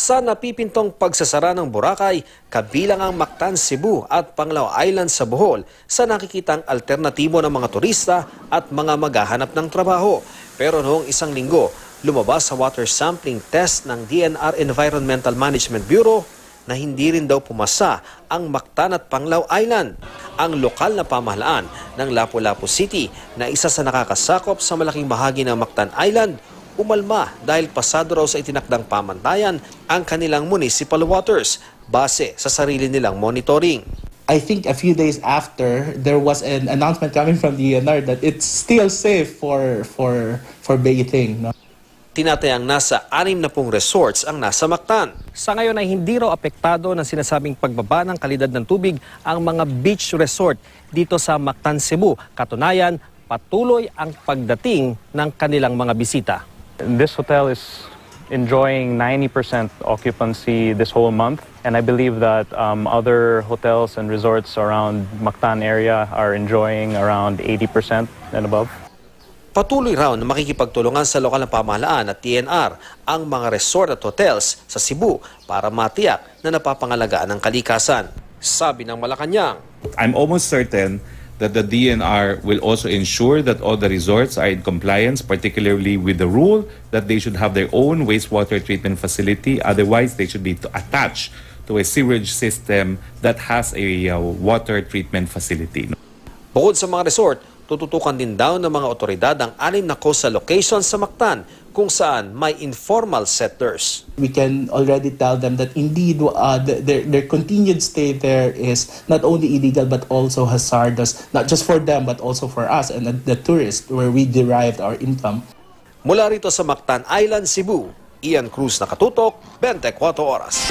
Sa napipintong pagsasara ng Boracay, kabilang ang Mactan, Cebu at Panglao Island sa Bohol sa nakikitang alternatibo ng mga turista at mga maghahanap ng trabaho. Pero noong isang linggo, lumabas sa water sampling test ng DNR Environmental Management Bureau na hindi rin daw pumasa ang Mactan at Panglao Island. Ang lokal na pamahalaan ng Lapu-Lapu City na isa sa nakakasakop sa malaking bahagi ng Mactan Island, umalma dahil pasado raw sa itinakdang pamantayan ang kanilang municipal waters base sa sarili nilang monitoring. I think a few days after, there was an announcement coming from the DNR that it's still safe for bathing. No? Tinatayang nasa 60 resorts ang nasa Mactan. Sa ngayon ay hindi raw apektado ng sinasabing pagbaba ng kalidad ng tubig ang mga beach resort dito sa Mactan, Cebu. Katunayan, patuloy ang pagdating ng kanilang mga bisita. This hotel is enjoying 90% occupancy this whole month, and I believe that other hotels and resorts around Mactan area are enjoying around 80% and above. Patuloy raw na makikipagtulungan sa lokal na pamahalaan at TNR ang mga resort at hotels sa Cebu para matiyak na napapangalagaan ang kalikasan. Sabi ng Malacanang, I'm almost certain that the DNR will also ensure that all the resorts are in compliance, particularly with the rule that they should have their own wastewater treatment facility. Otherwise, they should be attached to a sewage system that has a water treatment facility. Bukod sa mga resort, tututukan din daw ng mga otoridad ang 6 na coastal locations sa Mactan kung saan may informal settlers. We can already tell them that indeed their continued stay there is not only illegal but also hazardous, not just for them but also for us and the tourists where we derived our income. Mula rito sa Mactan Island, Cebu, Ian Cruz, nakatutok, 24 Oras.